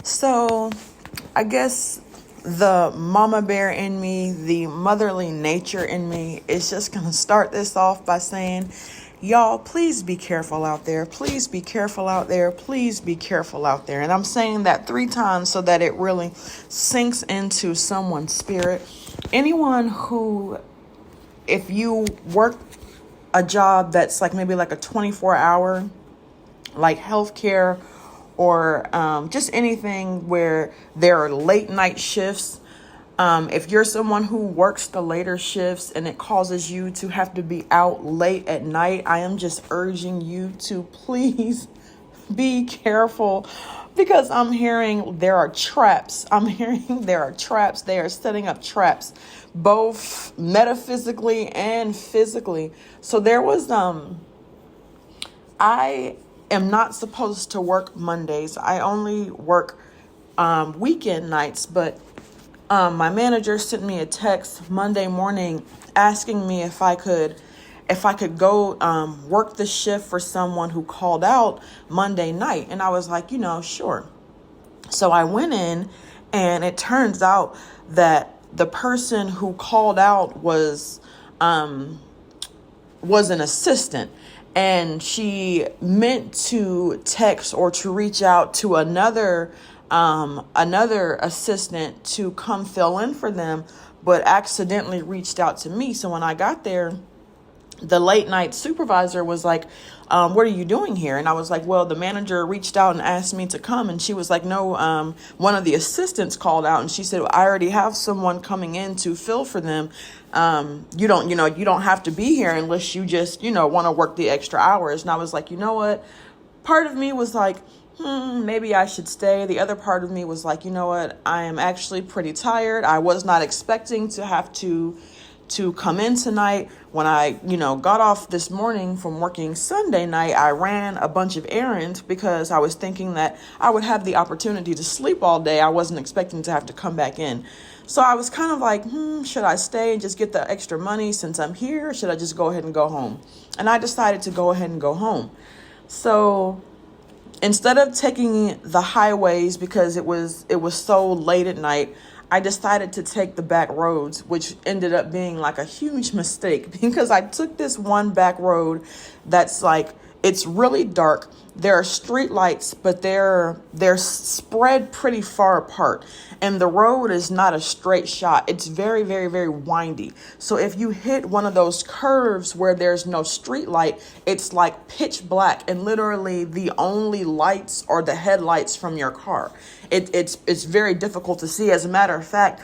So, I guess the mama bear in me, the motherly nature in me, is just going to start this off by saying, y'all, please be careful out there. Please be careful out there. Please be careful out there. And I'm saying that 3 times so that it really sinks into someone's spirit. Anyone who, if you work a job that's like maybe like a 24-hour, like healthcare, or just anything where there are late night shifts. If you're someone who works the later shifts and it causes you to have to be out late at night, I am just urging you to please be careful, because I'm hearing there are traps. I'm hearing there are traps. They are setting up traps, both metaphysically and physically. So there was I am not supposed to work Mondays. I only work weekend nights, but my manager sent me a text Monday morning asking me if I could go work the shift for someone who called out Monday night. And I was like, sure. So I went in, and it turns out that the person who called out was an assistant, and she meant to text or to reach out to another assistant to come fill in for them, but accidentally reached out to me. So when I got there, the late night supervisor was like, what are you doing here? And I was like, well, the manager reached out and asked me to come. And she was like, no, one of the assistants called out. And she said, well, I already have someone coming in to fill for them. You don't have to be here unless you just, want to work the extra hours. And I was like, you know what? Part of me was like, maybe I should stay. The other part of me was like, you know what? I am actually pretty tired. I was not expecting to have to come in tonight. When I, got off this morning from working Sunday night, I ran a bunch of errands because I was thinking that I would have the opportunity to sleep all day. I wasn't expecting to have to come back in. So I was kind of like, should I stay and just get the extra money since I'm here? Or should I just go ahead and go home? And I decided to go ahead and go home. So instead of taking the highways, because it was so late at night, I decided to take the back roads, which ended up being like a huge mistake, because I took this one back road that's like, it's really dark. There are street lights, but they're spread pretty far apart. And the road is not a straight shot. It's very, very, very windy. So if you hit one of those curves where there's no street light, it's like pitch black, and literally the only lights are the headlights from your car. It's very difficult to see. As a matter of fact,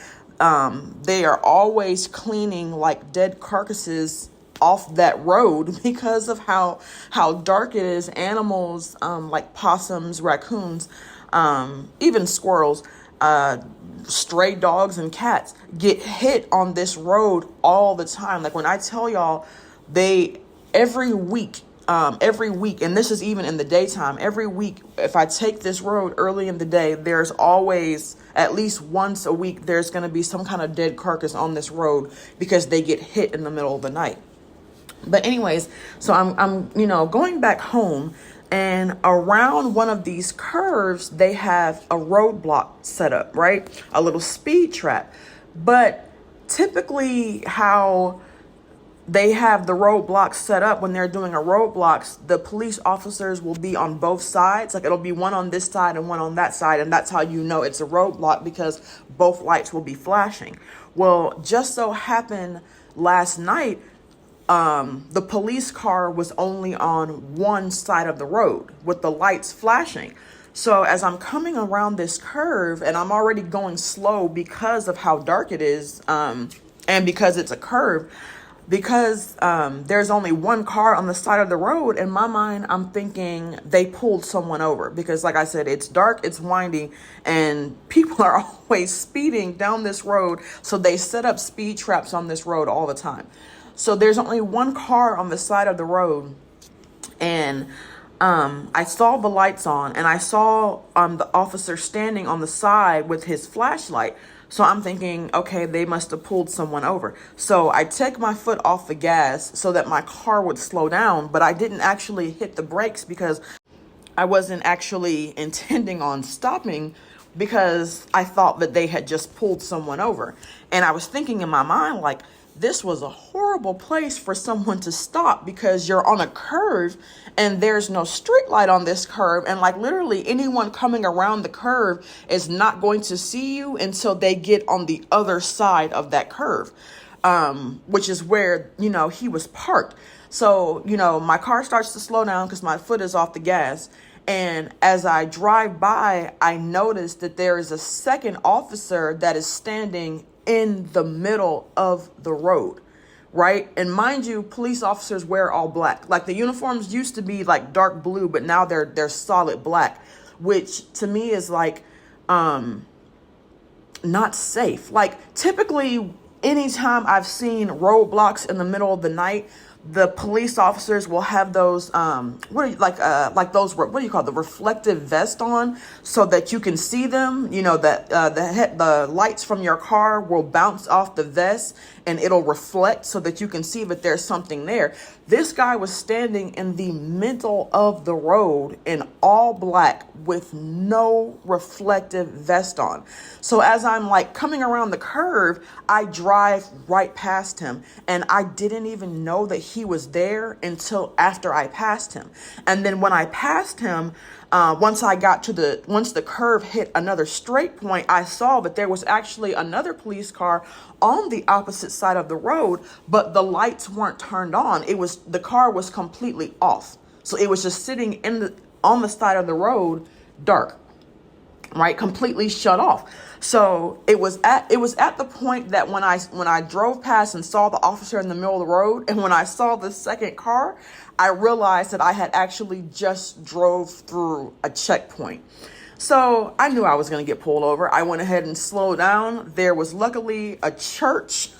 they are always cleaning like dead carcasses off that road because of how dark it is. Animals like possums, raccoons, even squirrels, stray dogs and cats get hit on this road all the time. Like when I tell y'all, they every week, and this is even in the daytime, every week, if I take this road early in the day, there's always, at least once a week, there's going to be some kind of dead carcass on this road because they get hit in the middle of the night. But anyways, so I'm going back home, and around one of these curves, they have a roadblock set up, right? A little speed trap. But typically how they have the roadblocks set up, when they're doing a roadblocks, the police officers will be on both sides. Like it'll be one on this side and one on that side. And that's how you know it's a roadblock, because both lights will be flashing. Well, just so happened last night, the police car was only on one side of the road with the lights flashing. So as I'm coming around this curve, and I'm already going slow because of how dark it is, and because it's a curve, because there's only one car on the side of the road, in my mind, I'm thinking they pulled someone over, because like I said, it's dark, it's windy, and people are always speeding down this road. So they set up speed traps on this road all the time. So there's only one car on the side of the road, and I saw the lights on, and I saw the officer standing on the side with his flashlight. So I'm thinking, okay, they must have pulled someone over. So I take my foot off the gas so that my car would slow down, but I didn't actually hit the brakes because I wasn't actually intending on stopping because I thought that they had just pulled someone over. And I was thinking in my mind, like, this was a horrible place for someone to stop because you're on a curve and there's no street light on this curve. And like literally anyone coming around the curve is not going to see you until they get on the other side of that curve, which is where, he was parked. So, my car starts to slow down because my foot is off the gas. And as I drive by, I notice that there is a second officer that is standing in the middle of the road, right? And mind you, police officers wear all black. Like the uniforms used to be like dark blue, but now they're solid black, which to me is like not safe. Like typically, anytime I've seen roadblocks in the middle of the night, the police officers will have those what do you call it? The reflective vest on, so that you can see them. That the lights from your car will bounce off the vest and it'll reflect so that you can see that there's something there. This guy was standing in the middle of the road in all black with no reflective vest on. So as I'm like coming around the curve, I drive right past him, and I didn't even know that he was there until after I passed him. And then when I passed him, once the curve hit another straight point, I saw that there was actually another police car on the opposite side of the road, but the lights weren't turned on. The car was completely off. So it was just sitting on the side of the road, dark, right? Completely shut off. So it was at the point that when I drove past and saw the officer in the middle of the road, and when I saw the second car, I realized that I had actually just drove through a checkpoint. So I knew I was going to get pulled over. I went ahead and slowed down. There was luckily a church.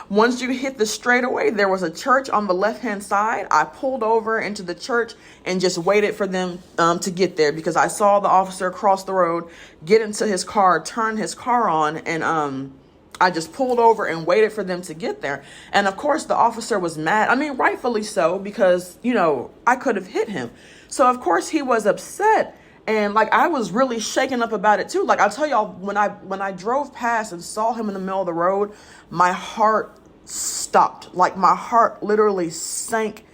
Once you hit the straightaway, there was a church on the left-hand side. I pulled over into the church and just waited for them to get there, because I saw the officer cross the road, get into his car, turn his car on, and I just pulled over and waited for them to get there. And of course, the officer was mad. I mean, rightfully so, because, I could have hit him. So of course he was upset. And like, I was really shaken up about it too. Like, I'll tell y'all, when I drove past and saw him in the middle of the road, my heart stopped. Like, my heart literally sank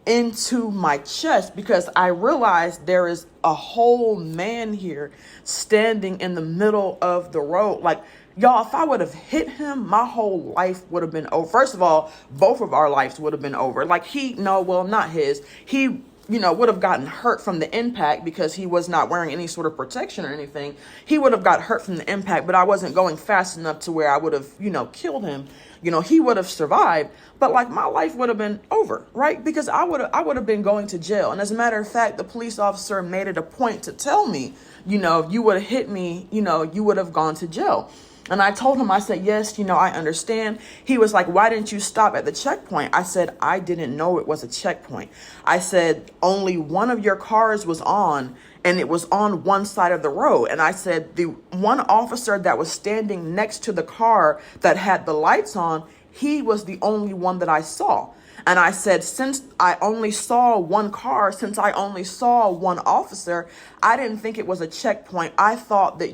into my chest, because I realized there is a whole man here standing in the middle of the road. Like, y'all, if I would have hit him, my whole life would have been over. First of all, both of our lives would have been over. Like, not his. He would have gotten hurt from the impact because he was not wearing any sort of protection or anything. He would have got hurt from the impact, but I wasn't going fast enough to where I would have, killed him. He would have survived, but like, my life would have been over, right? Because I would have been going to jail. And as a matter of fact, the police officer made it a point to tell me, if you would have hit me, you would have gone to jail. And I told him, I said, yes, I understand. He was like, why didn't you stop at the checkpoint? I said, I didn't know it was a checkpoint. I said, only one of your cars was on, and it was on one side of the road. And I said, the one officer that was standing next to the car that had the lights on, he was the only one that I saw. And I said, since I only saw one car, since I only saw one officer, I didn't think it was a checkpoint. I thought that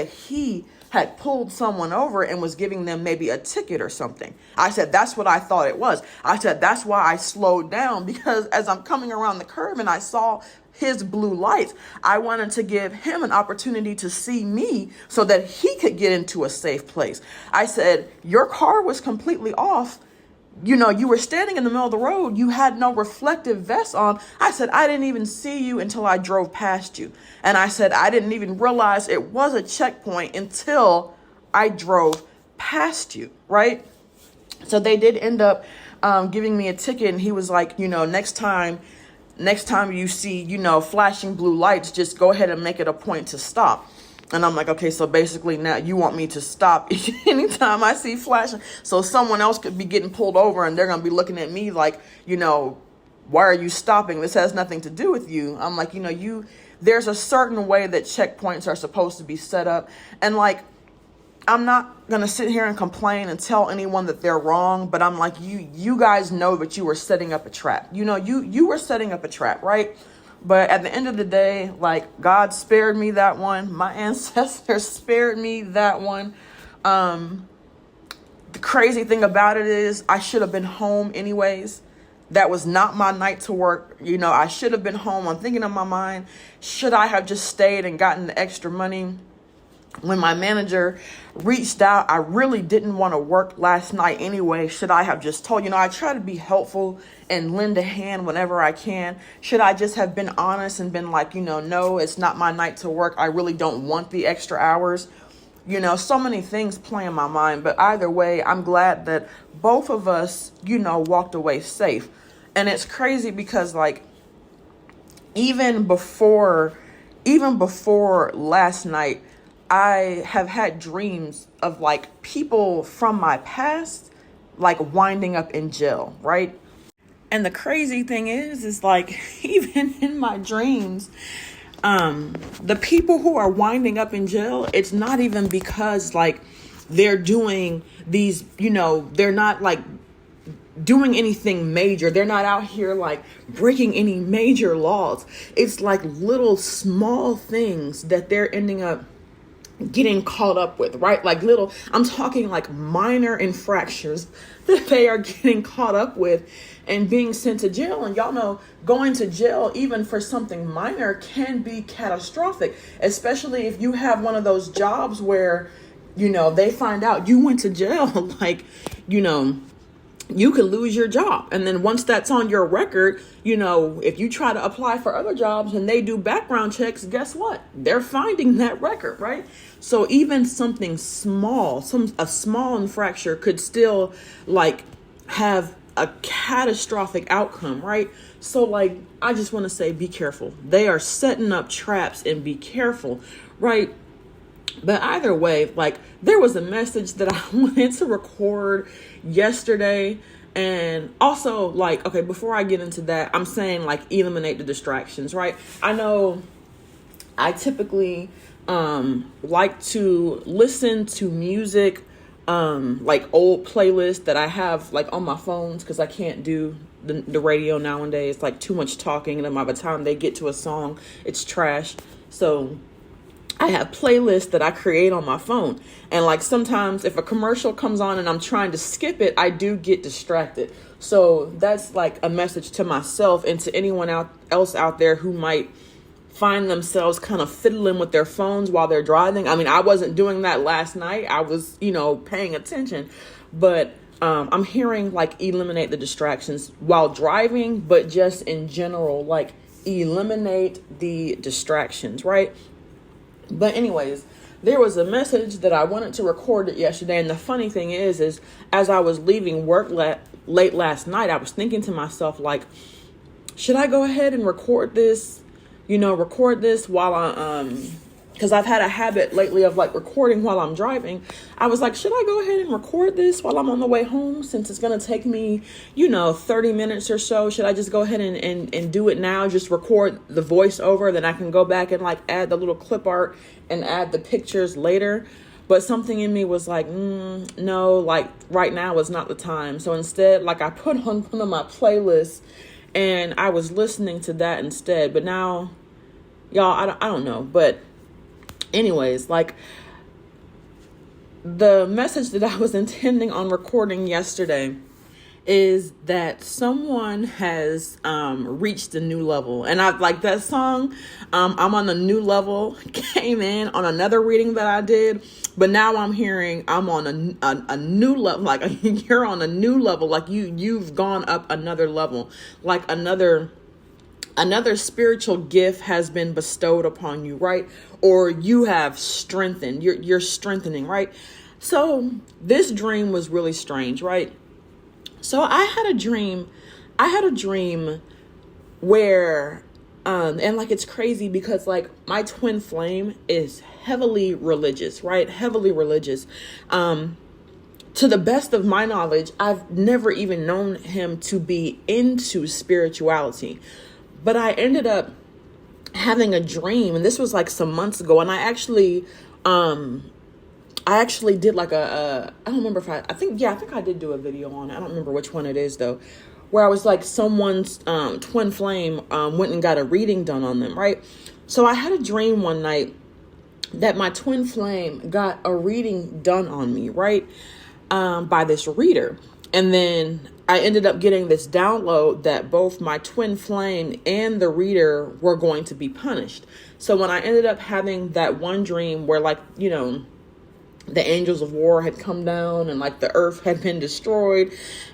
he had pulled someone over and was giving them maybe a ticket or something. I said, that's what I thought it was. I said, that's why I slowed down, because as I'm coming around the curve and I saw his blue lights, I wanted to give him an opportunity to see me so that he could get into a safe place. I said, your car was completely off. You were standing in the middle of the road. You had no reflective vest on. I said, I didn't even see you until I drove past you. And I said, I didn't even realize it was a checkpoint until I drove past you, right? So they did end up giving me a ticket, and he was like, next time you see, flashing blue lights, just go ahead and make it a point to stop. And I'm like, okay, so basically now you want me to stop anytime I see flashing. So someone else could be getting pulled over and they're going to be looking at me like, why are you stopping? This has nothing to do with you. I'm like, there's a certain way that checkpoints are supposed to be set up. And like, I'm not going to sit here and complain and tell anyone that they're wrong, but I'm like, you guys know that you were setting up a trap. You were setting up a trap, right? But at the end of the day, like, God spared me that one. My ancestors spared me that one. The crazy thing about it is I should have been home anyways. That was not my night to work. You know, I should have been home. I'm thinking in my mind, should I have just stayed and gotten the extra money? When my manager reached out, I really didn't want to work last night anyway. Should I have just told, I try to be helpful and lend a hand whenever I can. Should I just have been honest and been like, no, it's not my night to work. I really don't want the extra hours. So many things play in my mind. But either way, I'm glad that both of us, walked away safe. And it's crazy because, like, even before last night, I have had dreams of, like, people from my past, like, winding up in jail, right? And the crazy thing is like, even in my dreams, the people who are winding up in jail, it's not even because, like, they're doing these, they're not, like, doing anything major. They're not out here, like, breaking any major laws. It's like little small things that they're ending up getting caught up with, right? Like I'm talking like minor infractions that they are getting caught up with and being sent to jail. And y'all know, going to jail, even for something minor, can be catastrophic, especially if you have one of those jobs where, they find out you went to jail, like, you could lose your job. And then once that's on your record, if you try to apply for other jobs and they do background checks, guess what? They're finding that record, right? So even something small, a small infraction could still, like, have a catastrophic outcome, right? So, like, I just want to say, be careful. They are setting up traps, and be careful, right? But either way, like, there was a message that I wanted to record yesterday. And also, like, okay, before I get into that, I'm saying, like, eliminate the distractions, right? I know I typically like to listen to music, like old playlists that I have, like, on my phones, because I can't do the radio nowadays. It's like too much talking, and then by the time they get to a song, it's trash. So I have playlists that I create on my phone. And, like, sometimes if a commercial comes on and I'm trying to skip it, I do get distracted. So that's, like, a message to myself and to anyone else out there who might find themselves kind of fiddling with their phones while they're driving. I mean, I wasn't doing that last night. I was, paying attention. But I'm hearing, like, eliminate the distractions while driving, but just in general, like, eliminate the distractions, right? But anyways, there was a message that I wanted to record it yesterday. And the funny thing is as I was leaving work late last night, I was thinking to myself, like, should I go ahead and record this while because I've had a habit lately of, like, recording while I'm driving. I was like, should I go ahead and record this while I'm on the way home, since it's going to take me, 30 minutes or so? Should I just go ahead and do it now? Just record the voiceover, then I can go back and, like, add the little clip art and add the pictures later. But something in me was like, no, like, right now is not the time. So instead, like, I put on one of my playlists and I was listening to that instead. But now, y'all, I don't know. But anyways, like, the message that I was intending on recording yesterday is that someone has reached a new level. And I like that song. I'm on a new level came in on another reading that I did. But now I'm hearing I'm on a new level. Like, you're on a new level. Like, you've gone up another level. Like, another spiritual gift has been bestowed upon you, right? Or you have strengthened. You're strengthening, right? So this dream was really strange, right? So I had a dream where, and, like, it's crazy because, like, my twin flame is heavily religious, right? Heavily religious. To the best of my knowledge, I've never even known him to be into spirituality. But I ended up having a dream, and this was, like, some months ago. And I actually did, like, I don't remember if I think I did do a video on it. I don't remember which one it is though, where I was like someone's twin flame went and got a reading done on them, right? So I had a dream one night that my twin flame got a reading done on me, right? By this reader. And then I ended up getting this download that both my twin flame and the reader were going to be punished. So when I ended up having that one dream where, like, you know, the angels of war had come down and like the earth had been destroyed,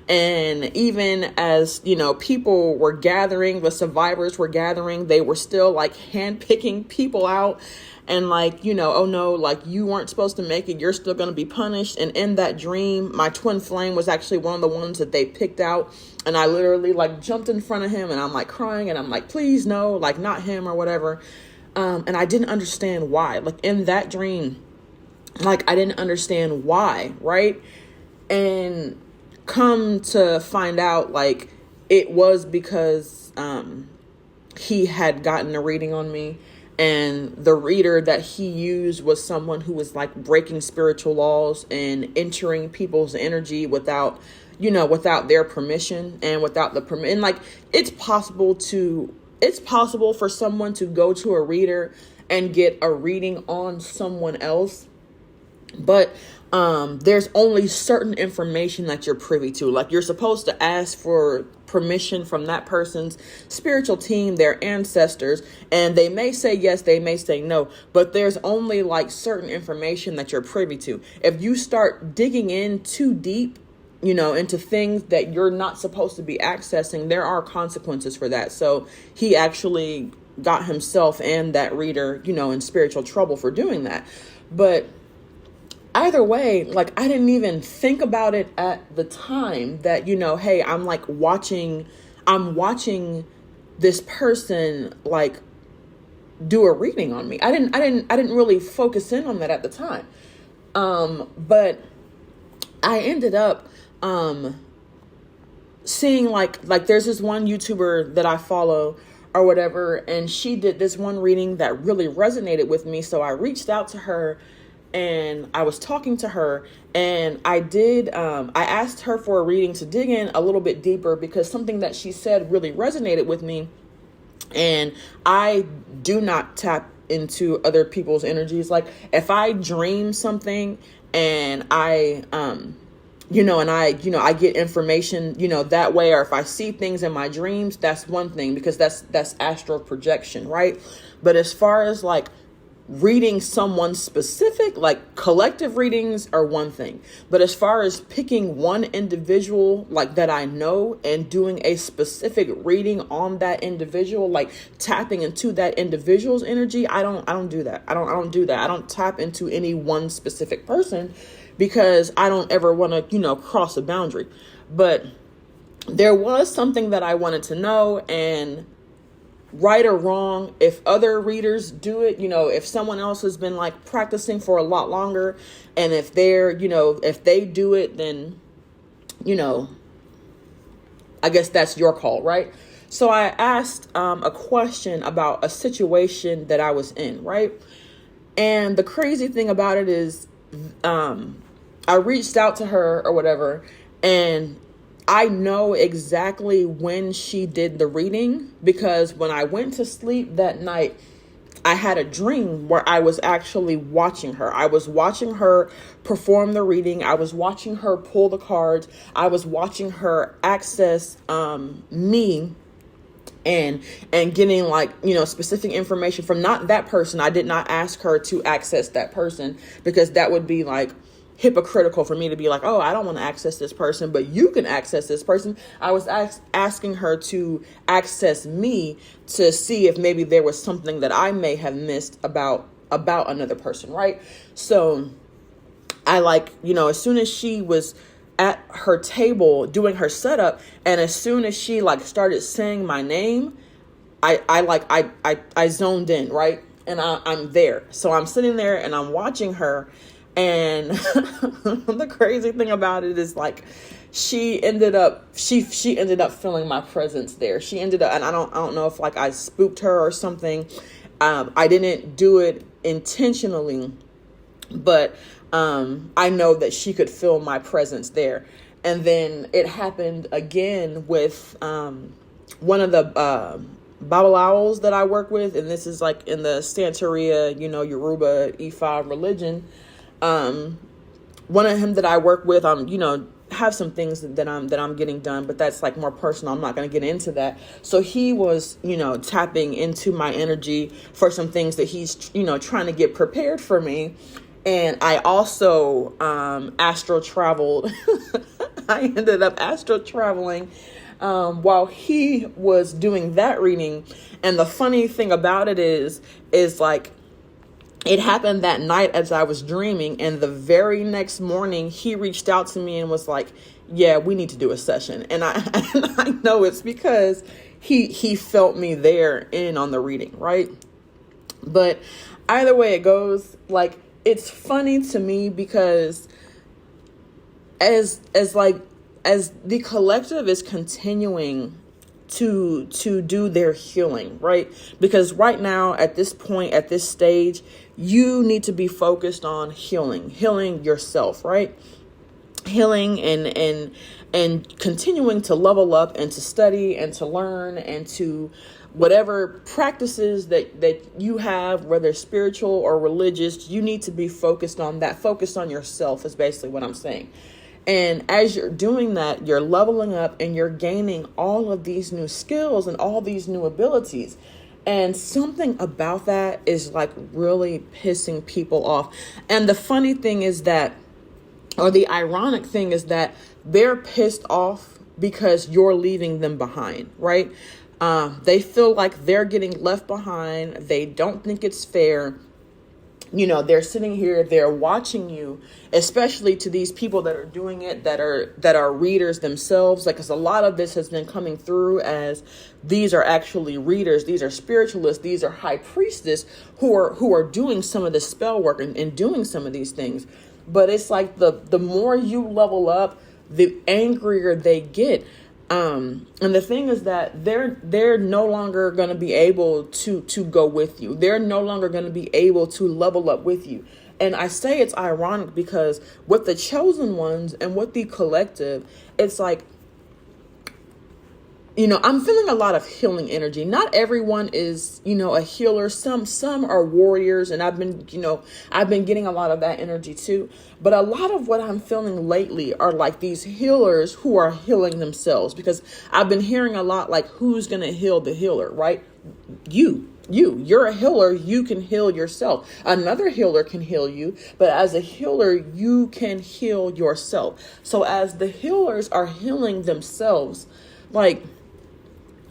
and even as, you know, people were gathering, the survivors were gathering, they were still like handpicking people out and like, you know, oh no, like you weren't supposed to make it, you're still going to be punished. And in that dream, my twin flame was actually one of the ones that they picked out, and I literally like jumped in front of him and I'm like crying and I'm like, please no, like not him or whatever. And I didn't understand why. Like in that dream, like I didn't understand why, right? And come to find out, like it was because he had gotten a reading on me, and the reader that he used was someone who was like breaking spiritual laws and entering people's energy without, you know, without their permission and without the permission. Like it's possible for someone to go to a reader and get a reading on someone else, but there's only certain information that you're privy to. Like you're supposed to ask for permission from that person's spiritual team, their ancestors, and they may say yes, they may say no, but there's only like certain information that you're privy to. If you start digging in too deep, you know, into things that you're not supposed to be accessing, there are consequences for that. So he actually got himself and that reader, you know, in spiritual trouble for doing that. But either way, like I didn't even think about it at the time that, you know, hey, I'm watching this person like do a reading on me. I didn't really focus in on that at the time. But I ended up seeing like there's this one YouTuber that I follow or whatever, and she did this one reading that really resonated with me. So I reached out to her and I was talking to her, and I asked her for a reading to dig in a little bit deeper because something that she said really resonated with me. And I do not tap into other people's energies. Like if I dream something and I get information, you know, that way, or if I see things in my dreams, that's one thing, because that's astral projection, right? But as far as like reading someone specific, like collective readings are one thing. But as far as picking one individual like that I know and doing a specific reading on that individual, like tapping into that individual's energy, I don't do that. I don't do that. I don't tap into any one specific person because I don't ever want to, you know, cross a boundary. But there was something that I wanted to know, and right or wrong, if other readers do it, you know, if someone else has been like practicing for a lot longer, and if they do it, then, you know, I guess that's your call, right? So I asked a question about a situation that I was in, right? And the crazy thing about it is, I reached out to her or whatever, and I know exactly when she did the reading, because when I went to sleep that night, I had a dream where I was actually watching her. I was watching her perform the reading. I was watching her pull the cards. I was watching her access me and getting like, you know, specific information from not that person. I did not ask her to access that person, because that would be like hypocritical for me to be like, oh, I don't want to access this person, but you can access this person. I was asking her to access me to see if maybe there was something that I may have missed about another person, right? So I like, you know, as soon as she was at her table doing her setup, and as soon as she like started saying my name, I zoned in, right? And I'm there. So I'm sitting there and I'm watching her. And the crazy thing about it is like she ended up feeling my presence there. She ended up, and I don't know if like I spooked her or something. I didn't do it intentionally, but I know that she could feel my presence there. And then it happened again with one of the Babalawos that I work with. And this is like in the Santeria, Yoruba, Ifa religion. One of him that I work with, have some things that I'm getting done, but that's like more personal. I'm not going to get into that. So he was, tapping into my energy for some things that he's, trying to get prepared for me. And I also astral traveled. I ended up astral traveling while he was doing that reading. And the funny thing about it is like, it happened that night as I was dreaming, and the very next morning he reached out to me and was like, yeah, we need to do a session. And I know it's because he felt me there in on the reading, right? But either way it goes, like, it's funny to me because as the collective is continuing to do their healing, right? Because right now, at this point, at this stage, you need to be focused on healing yourself, right? Healing and continuing to level up and to study and to learn and to whatever practices that you have, whether spiritual or religious, you need to be focused on that. Focus on yourself is basically what I'm saying. And as you're doing that, you're leveling up and you're gaining all of these new skills and all these new abilities. And something about that is like really pissing people off. And the funny thing is that, or the ironic thing is that they're pissed off because you're leaving them behind, right? They feel like they're getting left behind. They don't think it's fair. They're sitting here, they're watching you, especially to these people that are doing it, that are readers themselves. Like, because a lot of this has been coming through as these are actually readers. These are spiritualists. These are high priestess who are doing some of the spell work and doing some of these things. But it's like the more you level up, the angrier they get. And the thing is that they're no longer going to be able to go with you. They're no longer going to be able to level up with you. And I say it's ironic because with the chosen ones and with the collective, it's like, I'm feeling a lot of healing energy. Not everyone is, a healer. Some are warriors, and I've been getting a lot of that energy too. But a lot of what I'm feeling lately are like these healers who are healing themselves, because I've been hearing a lot like, who's going to heal the healer, right? You're a healer. You can heal yourself. Another healer can heal you, but as a healer, you can heal yourself. So as the healers are healing themselves, like,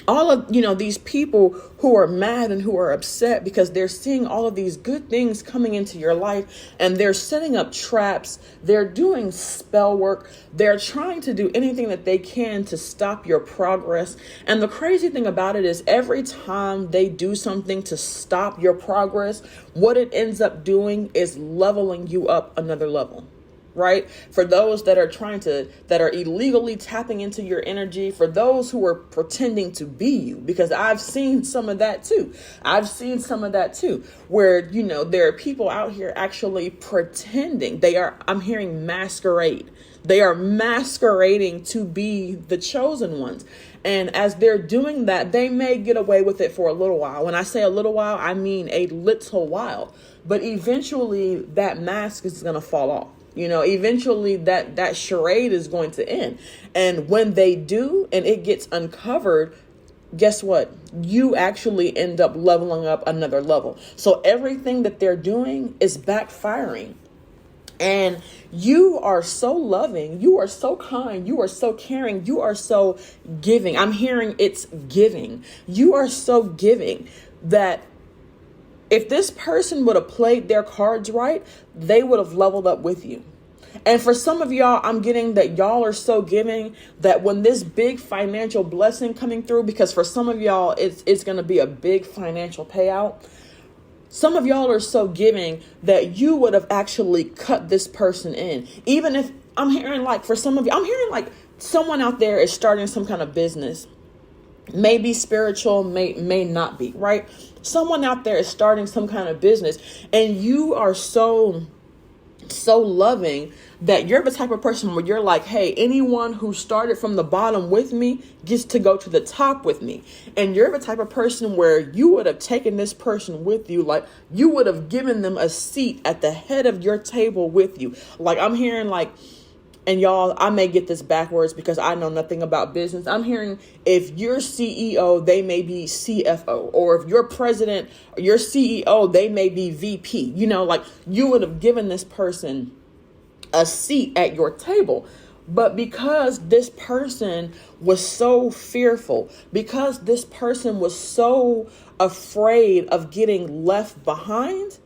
all of, these people who are mad and who are upset because they're seeing all of these good things coming into your life, and they're setting up traps. They're doing spell work. They're trying to do anything that they can to stop your progress. And the crazy thing about it is every time they do something to stop your progress, what it ends up doing is leveling you up another level. Right? For those that are illegally tapping into your energy, for those who are pretending to be you, because I've seen some of that too. Where, there are people out here actually pretending. I'm hearing masquerade. They are masquerading to be the chosen ones. And as they're doing that, they may get away with it for a little while. When I say a little while, I mean a little while. But eventually that mask is going to fall off. Eventually that charade is going to end. And when they do, and it gets uncovered, guess what? You actually end up leveling up another level. So everything that they're doing is backfiring. And you are so loving. You are so kind. You are so caring. You are so giving. I'm hearing it's giving. You are so giving that if this person would have played their cards right, they would have leveled up with you. And for some of y'all, I'm getting that y'all are so giving that when this big financial blessing coming through, because for some of y'all, it's going to be a big financial payout. Some of y'all are so giving that you would have actually cut this person in. Even if I'm hearing like for some of you, I'm hearing like someone out there is starting some kind of business. Maybe spiritual, may not be, right? Someone out there is starting some kind of business, and you are so so loving that you're the type of person where you're like, hey, anyone who started from the bottom with me gets to go to the top with me. And you're the type of person where you would have taken this person with you. Like, you would have given them a seat at the head of your table with you. Like, I'm hearing like, and y'all, I may get this backwards because I know nothing about business. I'm hearing if you're CEO, they may be CFO, or if you're president, or you're CEO, they may be VP. You know, like, you would have given this person a seat at your table. But because this person was so fearful, because this person was so afraid of getting left behind,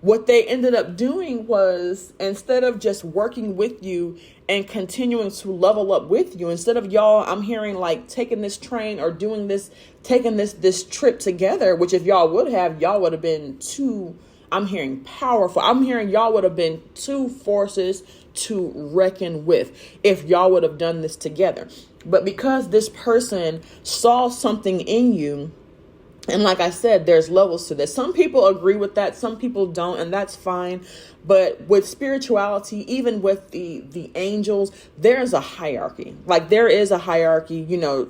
what they ended up doing was, instead of just working with you and continuing to level up with you, instead of y'all, I'm hearing like taking this train or doing this, taking this trip together, which if y'all would have, y'all would have been too, I'm hearing powerful. I'm hearing y'all would have been two forces to reckon with if y'all would have done this together. But because this person saw something in you, and like I said, there's levels to this. Some people agree with that. Some people don't, and that's fine. But with spirituality, even with the angels, there's a hierarchy. Like, there is a hierarchy, you know,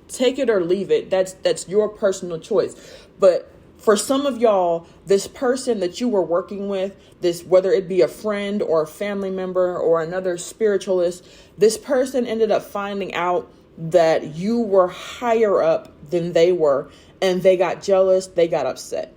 take it or leave it. That's your personal choice. But for some of y'all, this person that you were working with, this, whether it be a friend or a family member or another spiritualist, this person ended up finding out that you were higher up than they were, and they got jealous, they got upset.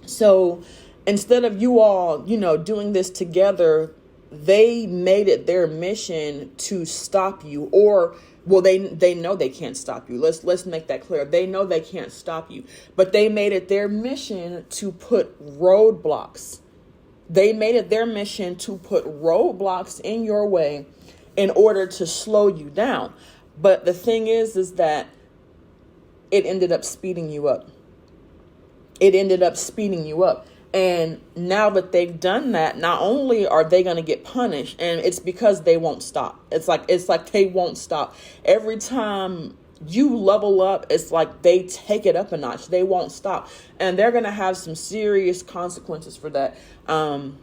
So instead of you all, you know, doing this together, they made it their mission to stop you, or, well, they know they can't stop you. Let's make that clear. They know they can't stop you, but they made it their mission to put roadblocks. They made it their mission to put roadblocks in your way in order to slow you down. But the thing is that it ended up speeding you up. It ended up speeding you up. And now that they've done that, not only are they going to get punished, and it's because they won't stop. It's like they won't stop. Every time you level up, it's like they take it up a notch. They won't stop. And they're going to have some serious consequences for that. Someone's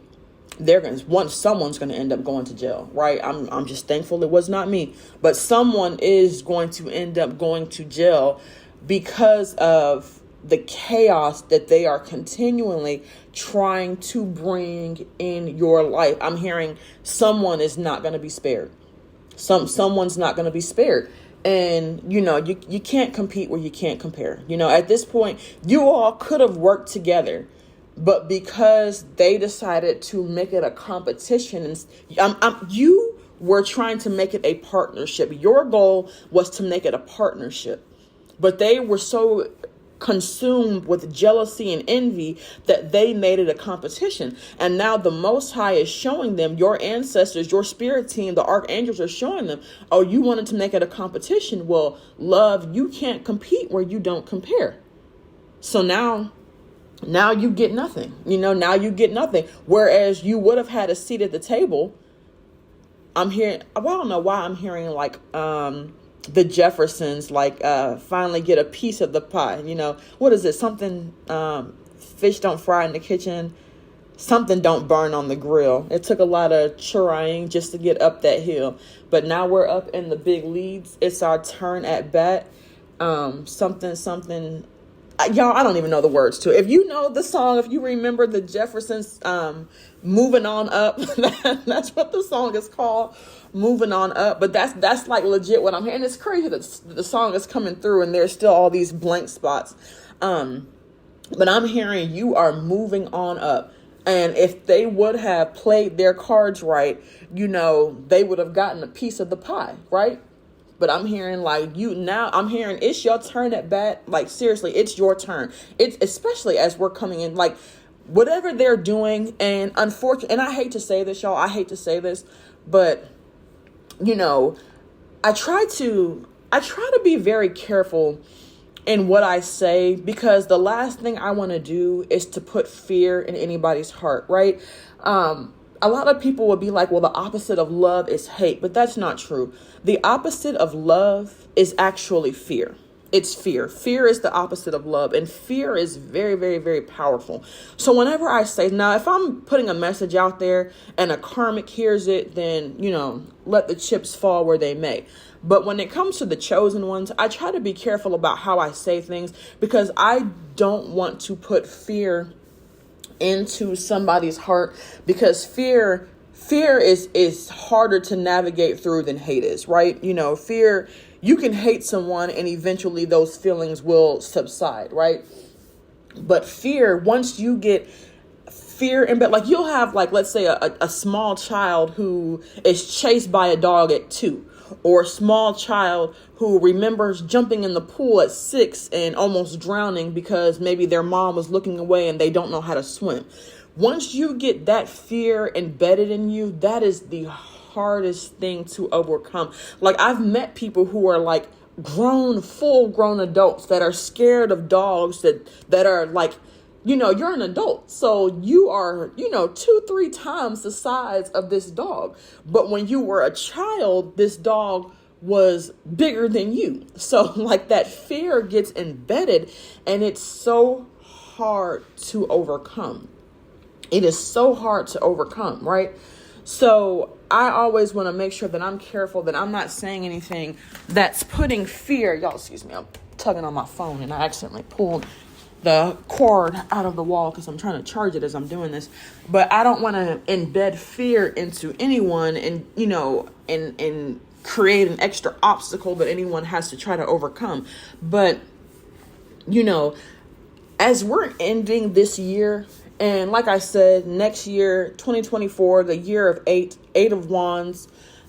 going to end up going to jail, right? I'm just thankful it was not me, but someone is going to end up going to jail because of the chaos that they are continually trying to bring in your life. I'm hearing someone is not going to be spared. Someone's not going to be spared. And, you know, you can't compete where you can't compare. You know, at this point, you all could have worked together, but because they decided to make it a competition, and you were trying to make it a partnership. Your goal was to make it a partnership, but they were so consumed with jealousy and envy that they made it a competition. And now the Most High is showing them, your ancestors, your spirit team, the archangels are showing them, oh, you wanted to make it a competition. Well, love, you can't compete where you don't compare. So now you get nothing. You know, now you get nothing. Whereas you would have had a seat at the table. I'm hearing, well, I don't know why I'm hearing like the Jeffersons finally get a piece of the pie. You know, what is it? Something fish don't fry in the kitchen. Something don't burn on the grill. It took a lot of trying just to get up that hill. But now we're up in the big leads. It's our turn at bat. Something. Y'all, I don't even know the words to it. If you know the song, if you remember the Jeffersons, Moving On Up, that's what the song is called, Moving On Up. But that's like legit what I'm hearing. It's crazy that the song is coming through and there's still all these blank spots. But I'm hearing you are moving on up. And if they would have played their cards right, you know, they would have gotten a piece of the pie, right? But I'm hearing I'm hearing it's your turn at bat. Like, seriously, it's your turn. It's especially as we're coming in, like, whatever they're doing. And unfortunately, and I hate to say this, y'all, I hate to say this, but, you know, I try to be very careful in what I say, because the last thing I want to do is to put fear in anybody's heart, right? A lot of people will be like, well, the opposite of love is hate, but that's not true. The opposite of love is actually fear. It's fear. Fear is the opposite of love, and fear is very, very, very powerful. So whenever I say, now, if I'm putting a message out there and a karmic hears it, then, let the chips fall where they may. But when it comes to the chosen ones, I try to be careful about how I say things, because I don't want to put fear into somebody's heart, because fear is harder to navigate through than hate is, right? Fear, you can hate someone and eventually those feelings will subside, right? But fear, once you get fear in bed, like you'll have, like, let's say a small child who is chased by a dog at 2, or a small child who remembers jumping in the pool at 6 and almost drowning because maybe their mom was looking away and they don't know how to swim. Once you get that fear embedded in you, that is the hardest thing to overcome. Like, I've met people who are like full grown adults that are scared of dogs, that are like, you're an adult. So you are, 2-3 times the size of this dog. But when you were a child, this dog was bigger than you. So like that fear gets embedded, and it's so hard to overcome. It is so hard to overcome, right? So I always want to make sure that I'm careful, that I'm not saying anything that's putting fear. Y'all, excuse me, I'm tugging on my phone and I accidentally pulled the cord out of the wall because I'm trying to charge it as I'm doing this. But I don't want to embed fear into anyone and, and create an extra obstacle that anyone has to try to overcome. But, as we're ending this year, and like I said, next year, 2024, the year of 8 of wands,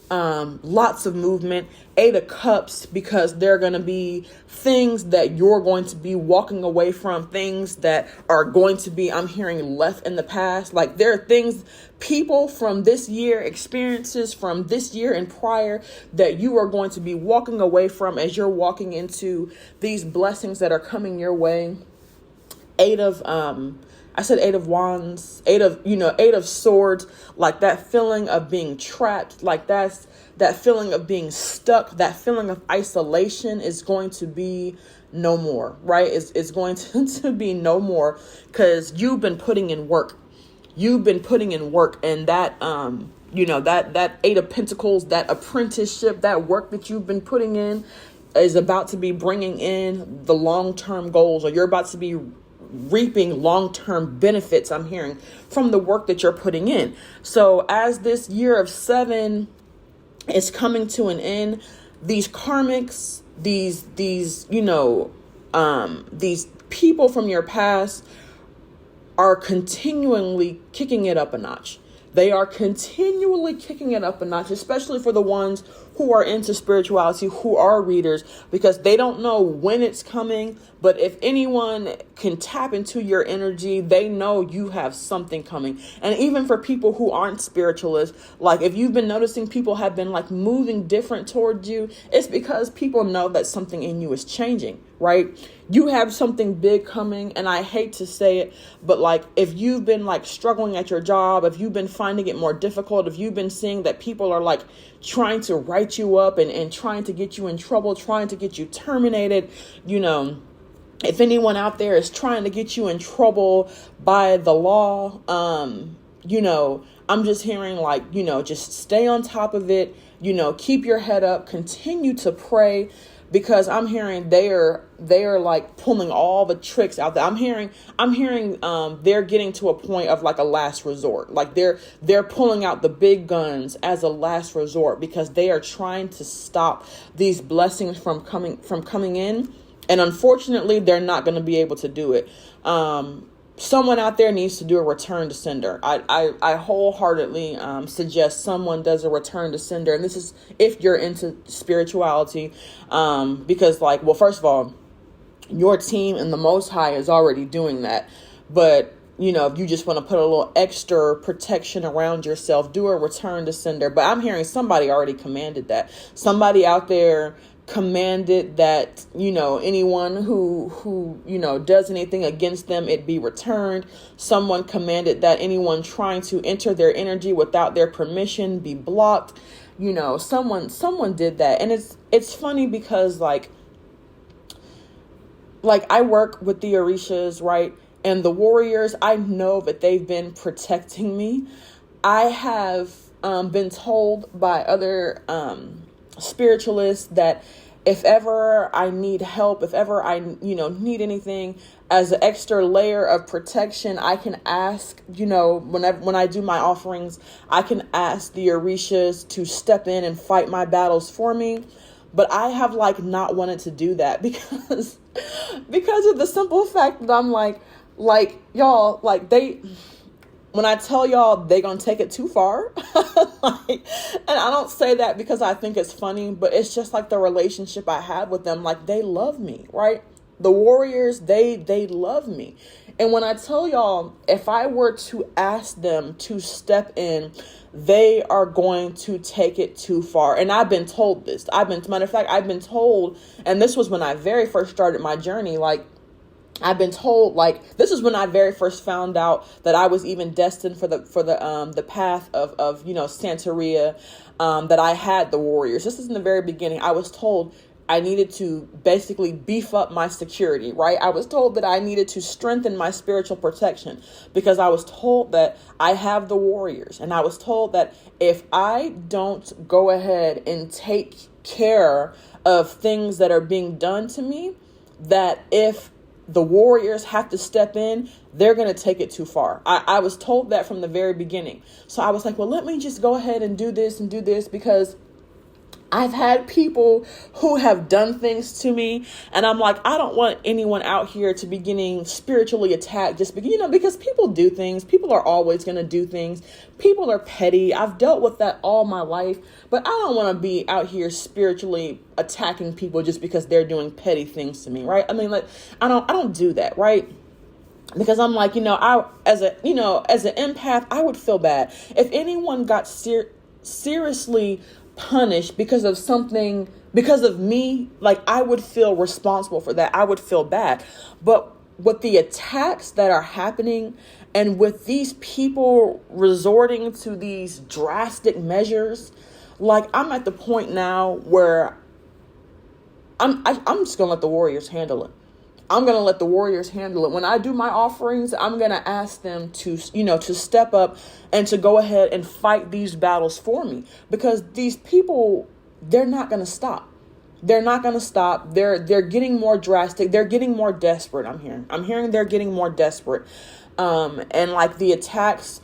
lots of movement, 8 of cups, because there are going to be things that you're going to be walking away from, things that are going to be, I'm hearing, left in the past. Like, there are things, people from this year, experiences from this year and prior, that you are going to be walking away from as you're walking into these blessings that are coming your way. 8 of wands, 8 of swords, like that feeling of being trapped, like that feeling of being stuck, that feeling of isolation is going to be no more, right? It's going to be no more, because you've been putting in work. You've been putting in work, and that, that 8 of pentacles, that apprenticeship, that work that you've been putting in is about to be bringing in the long-term goals, or you're about to be reaping long-term benefits, I'm hearing, from the work that you're putting in. So as this year of 7 is coming to an end, these karmics, these people from your past are continually kicking it up a notch. They are continually kicking it up a notch, especially for the ones who are into spirituality, who are readers, because they don't know when it's coming. But if anyone can tap into your energy, they know you have something coming. And even for people who aren't spiritualists, like if you've been noticing people have been like moving different towards you, it's because people know that something in you is changing, right? You have something big coming, and I hate to say it, but like if you've been like struggling at your job, if you've been finding it more difficult, if you've been seeing that people are like trying to write you up and trying to get you in trouble, trying to get you terminated, if anyone out there is trying to get you in trouble by the law, I'm just hearing like, just stay on top of it, keep your head up, continue to pray, because I'm hearing they are like pulling all the tricks out there. I'm hearing they're getting to a point of like a last resort. Like they're pulling out the big guns as a last resort, because they are trying to stop these blessings from coming in. And unfortunately, they're not going to be able to do it. Someone out there needs to do a return to sender. I wholeheartedly suggest someone does a return to sender. And this is if you're into spirituality, because like, well, first of all, your team and the Most High is already doing that. But, if you just want to put a little extra protection around yourself, do a return to sender. But I'm hearing somebody already commanded that. Somebody out there commanded that, anyone who does anything against them, it be returned. Someone commanded that anyone trying to enter their energy without their permission be blocked. Someone did that. And it's funny because like, like I work with the Orishas, right? And the warriors, I know that they've been protecting me. I have been told by other spiritualists that if ever I need help, if ever I, need anything as an extra layer of protection, I can ask, when I do my offerings, I can ask the Orishas to step in and fight my battles for me. But I have not wanted to do that because of the simple fact that I'm y'all, when I tell y'all they gonna take it too far, and I don't say that because I think it's funny, but it's just the relationship I have with them. They love me, right? The warriors, they love me. And when I tell y'all, if I were to ask them to step in, they are going to take it too far. And I've been told this. Matter of fact, I've been told, and this was when I very first started my journey, I've been told, this is when I very first found out that I was even destined for the path of Santeria, that I had the warriors. This is in the very beginning. I was told I needed to basically beef up my security, right? I was told that I needed to strengthen my spiritual protection because I was told that I have the warriors. And I was told that if I don't go ahead and take care of things that are being done to me, that if the warriors have to step in, they're going to take it too far. I was told that from the very beginning. So I was like, well, let me just go ahead and do this because I've had people who have done things to me, and I'm like, I don't want anyone out here to be getting spiritually attacked because people do things. People are always going to do things. People are petty. I've dealt with that all my life, but I don't want to be out here spiritually attacking people just because they're doing petty things to me, right? I mean, I don't do that, right? Because I'm I, as an empath, I would feel bad if anyone got seriously punished because of me. I would feel responsible for that. I would feel bad. But with the attacks that are happening and with these people resorting to these drastic measures, I'm at the point now where I'm just gonna let the warriors handle it. I'm going to let the warriors handle it. When I do my offerings, I'm going to ask them to step up and to go ahead and fight these battles for me, because these people, they're not going to stop. They're not going to stop. They're getting more drastic. They're getting more desperate. I'm hearing they're getting more desperate. And the attacks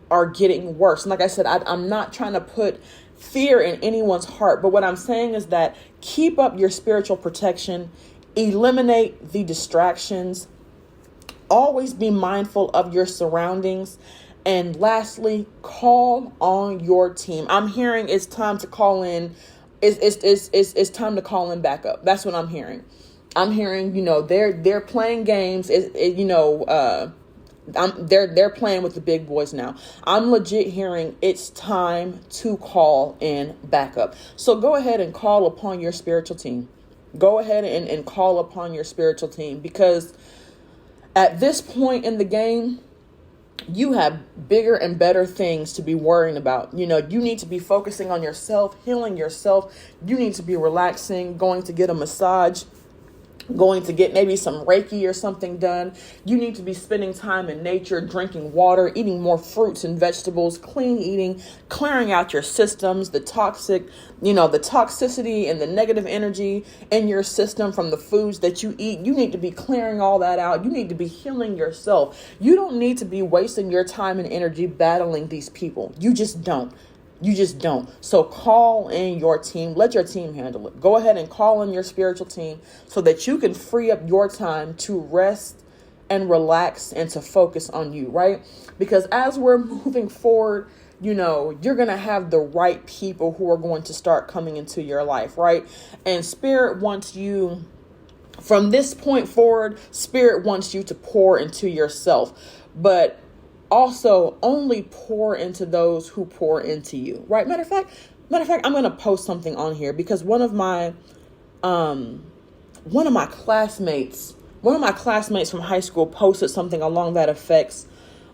are getting worse. And like I said, I'm not trying to put fear in anyone's heart, but what I'm saying is that keep up your spiritual protection. Eliminate the distractions. Always be mindful of your surroundings. And lastly, call on your team. I'm hearing it's time to call in. It's time to call in backup. That's what I'm hearing. I'm hearing, they're playing games. They're playing with the big boys now. I'm legit hearing it's time to call in backup. So go ahead and call upon your spiritual team. Go ahead and call upon your spiritual team, because at this point in the game, you have bigger and better things to be worrying about. You need to be focusing on yourself, healing yourself. You need to be relaxing, going to get a massage, going to get maybe some Reiki or something done. You need to be spending time in nature, drinking water, eating more fruits and vegetables, clean eating, clearing out your systems, the toxicity and the negative energy in your system from the foods that you eat. You need to be clearing all that out. You need to be healing yourself. You don't need to be wasting your time and energy battling these people. You just don't. So call in your team. Let your team handle it. Go ahead and call in your spiritual team so that you can free up your time to rest and relax and to focus on you, right? Because as we're moving forward, you're going to have the right people who are going to start coming into your life, right? And Spirit wants you, from this point forward, Spirit wants you to pour into yourself. But also only pour into those who pour into you, right? Matter of fact, I'm going to post something on here because one of my classmates from high school posted something along that effects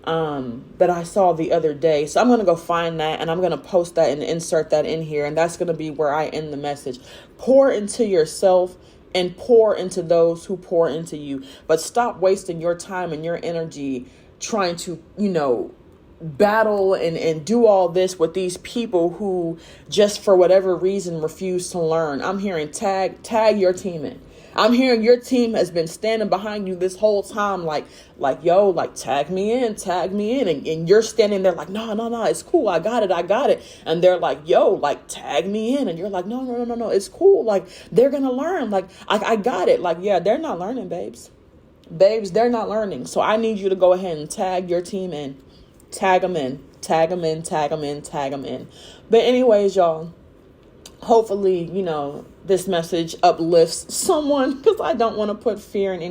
that I saw the other day. So I'm going to go find that and I'm going to post that and insert that in here. And that's going to be where I end the message. Pour into yourself and pour into those who pour into you. But stop wasting your time and your energy trying to, battle and do all this with these people who just for whatever reason refuse to learn. I'm hearing tag your team in. I'm hearing your team has been standing behind you this whole time, like, yo, like, tag me in. And you're standing there like, no, it's cool. I got it. And they're like, yo, like, tag me in. And you're like, no, it's cool. Like, they're going to learn. Like, I got it. Like, yeah, they're not learning, babes. They're not learning. So I need you to go ahead and tag your team in. Tag them in. But anyways, y'all, hopefully, this message uplifts someone, because I don't want to put fear in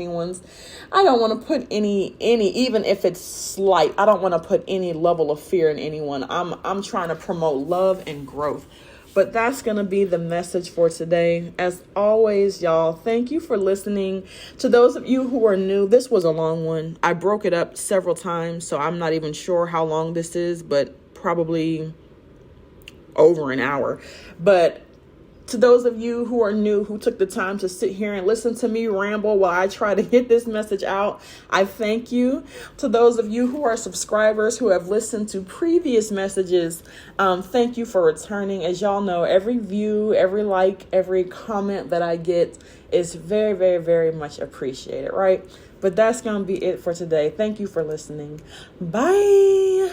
I don't want to put any, even if it's slight, I don't want to put any level of fear in anyone. I'm trying to promote love and growth. But that's going to be the message for today. As always, y'all, thank you for listening. To those of you who are new, this was a long one. I broke it up several times, so I'm not even sure how long this is, but probably over an hour. But to those of you who are new, who took the time to sit here and listen to me ramble while I try to get this message out, I thank you. To those of you who are subscribers who have listened to previous messages, thank you for returning. As y'all know, every view, every like, every comment that I get is very, very, very much appreciated, right? But that's going to be it for today. Thank you for listening. Bye.